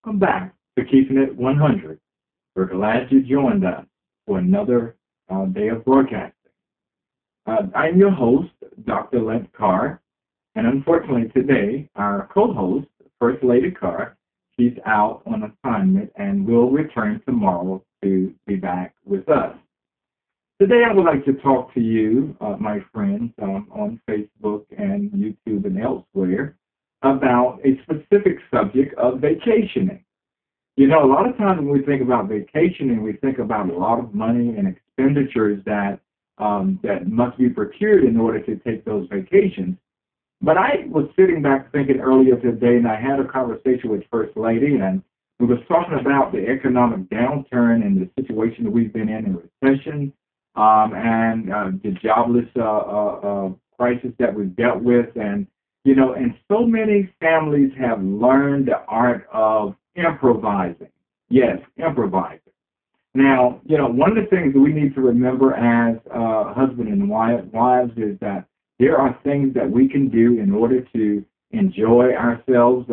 Welcome back to Keeping It 100. We're glad you joined us for another day of broadcasting. I'm your host, Dr. Lent Carr, and unfortunately today our co-host, First Lady Carr, she's out on assignment and will return tomorrow to be back with us. Today I would like to talk to you, my friends, on Facebook and YouTube and elsewhere about a specific subject of vacationing. You know, a lot of times when we think about vacationing, we think about a lot of money and expenditures that must be procured in order to take those vacations. But I was sitting back thinking earlier today, and I had a conversation with First Lady, and we was talking about the economic downturn and the situation that we've been in recession, and the jobless crisis that we've dealt with, and and so many families have learned the art of improvising. Yes, improvising. Now, one of the things that we need to remember as husband and wives is that there are things that we can do in order to enjoy ourselves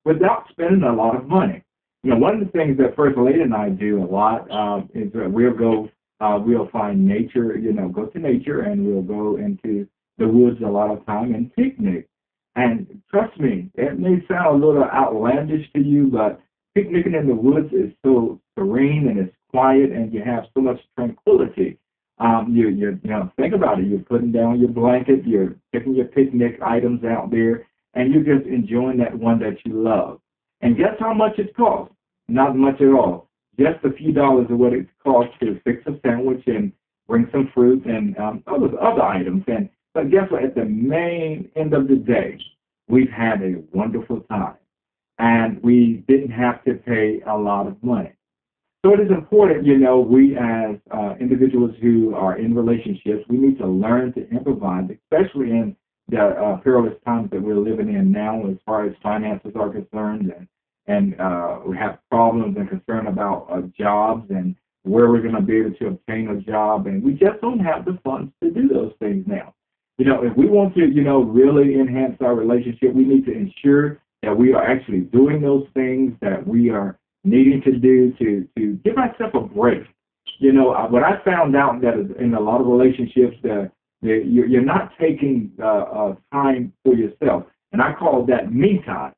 without spending a lot of money. One of the things that First Lady and I do a lot is that we'll find nature, go to nature, and we'll go into the woods a lot of time and picnic. And trust me, it may sound a little outlandish to you, but picnicking in the woods is so serene and it's quiet, and you have so much tranquility. You think about it. You're putting down your blanket, you're picking your picnic items out there, and you're just enjoying that one that you love. And guess how much it costs? Not much at all. Just a few dollars of what it costs to fix a sandwich and bring some fruit and other items. But guess what? At the main end of the day, we've had a wonderful time, and we didn't have to pay a lot of money. So it is important, we as individuals who are in relationships, we need to learn to improvise, especially in the perilous times that we're living in now as far as finances are concerned, and we have problems and concern about jobs and where we're going to be able to obtain a job, and we just don't have the funds to do those things now. If we want to, really enhance our relationship, we need to ensure that we are actually doing those things that we are needing to do to give ourselves a break. What I found out that in a lot of relationships, that you're not taking time for yourself, and I call that me time.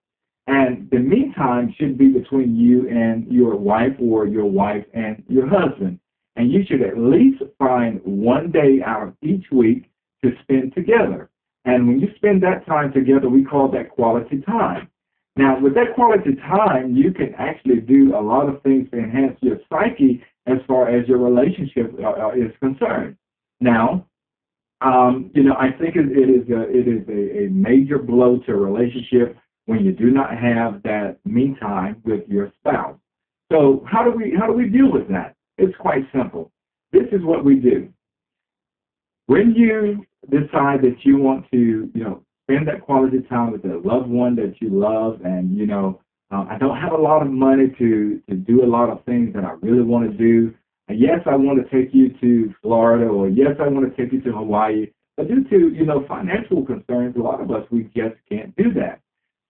And the me time should be between you and your wife, or your wife and your husband. And you should at least find one day out of each week to spend together. And when you spend that time together, we call that quality time. Now, with that quality time, you can actually do a lot of things to enhance your psyche as far as your relationship is concerned. Now, I think it is a major blow to a relationship when you do not have that me time with your spouse. So how do we deal with that? It's quite simple. This is what we do. When you decide that you want to, spend that quality time with a loved one that you love, and, I don't have a lot of money to do a lot of things that I really want to do. Yes, I want to take you to Florida, or yes, I want to take you to Hawaii. But due to, financial concerns, a lot of us, we just can't do that.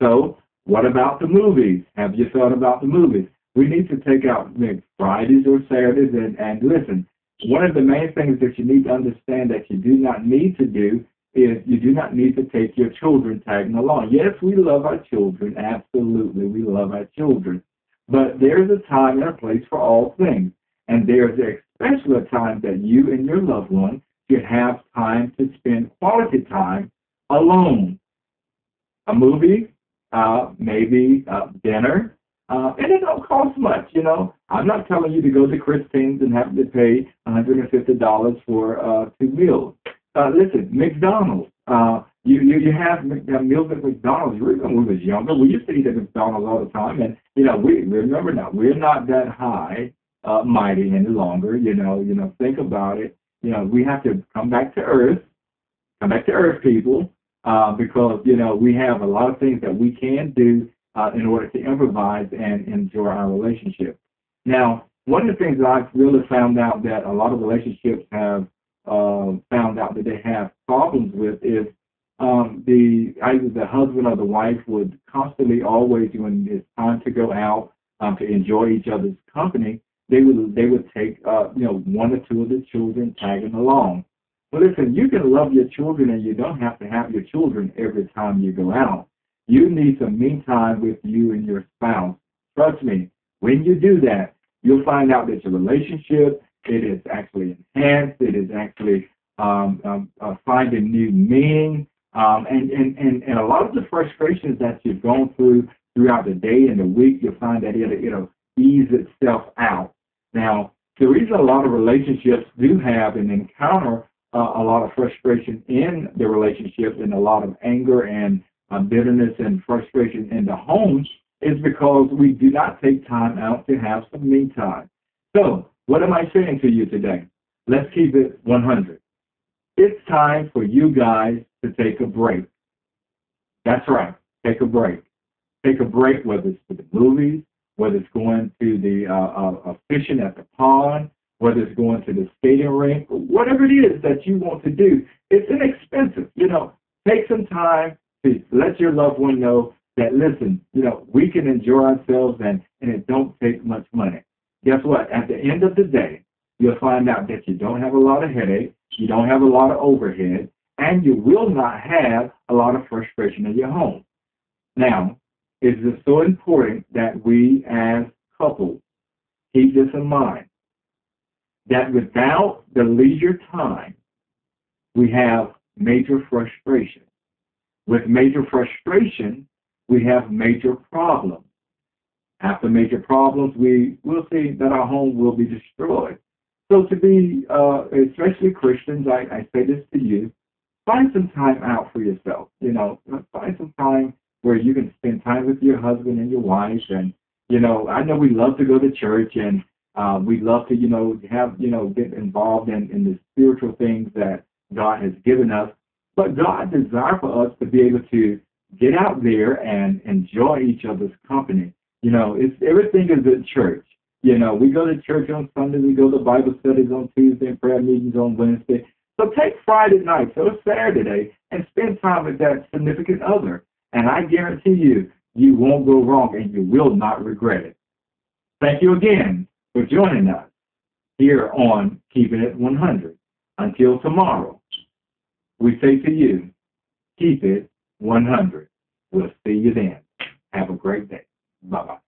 So what about the movies? Have you thought about the movies? We need to take out maybe Fridays or Saturdays and listen. One of the main things that you need to understand that you do not need to do is you do not need to take your children tagging along. Yes, we love our children. Absolutely, we love our children. But there's a time and a place for all things. And there's especially a time that you and your loved one should have time to spend quality time alone. A movie, maybe dinner, and it don't cost much, I'm not telling you to go to Christine's and have to pay $150 for 2 meals. Listen, McDonald's. You have meals at McDonald's. When we was younger, we used to eat at McDonald's all the time, and we remember now we're not that high mighty any longer. Think about it. We have to come back to earth, people, because we have a lot of things that we can do in order to improvise and enjoy our relationship. Now, one of the things that I've really found out that a lot of relationships have found out that they have problems with is either the husband or the wife would constantly always, when it's time to go out, to enjoy each other's company, they would take one or two of the children tagging along. But listen, you can love your children, and you don't have to have your children every time you go out. You need some me time with you and your spouse. Trust me, when you do that, you'll find out that your relationship, it is actually enhanced. It is actually finding new meaning. And a lot of the frustrations that you've gone through throughout the day and the week, you'll find that it'll ease itself out. Now, the reason a lot of relationships do have and encounter a lot of frustration in the relationship and a lot of anger and bitterness and frustration in the home is because we do not take time out to have some me time. So, what am I saying to you today? Let's keep it 100. It's time for you guys to take a break. That's right, take a break. Take a break, whether it's to the movies, whether it's going to the fishing at the pond, whether it's going to the skating rink, whatever it is that you want to do. It's inexpensive. Take some time to let your loved one know that, listen, we can enjoy ourselves and it don't take much money. Guess what? At the end of the day, you'll find out that you don't have a lot of headache, you don't have a lot of overhead, and you will not have a lot of frustration in your home. Now, it is so important that we as couples keep this in mind, that without the leisure time, we have major frustration. With major frustration, we have major problems. After major problems, we will see that our home will be destroyed. So to be, especially Christians, I say this to you, find some time out for yourself. Find some time where you can spend time with your husband and your wife. And, I know we love to go to church and we love to, get involved in the spiritual things that God has given us. But God desires for us to be able to get out there and enjoy each other's company. Everything is at church. We go to church on Sunday, we go to Bible studies on Tuesday, and prayer meetings on Wednesday. So take Friday night or Saturday and spend time with that significant other. And I guarantee you, you won't go wrong and you will not regret it. Thank you again for joining us here on Keeping It 100. Until tomorrow, we say to you, keep it 100. We'll see you then. Have a great day. Bye-bye.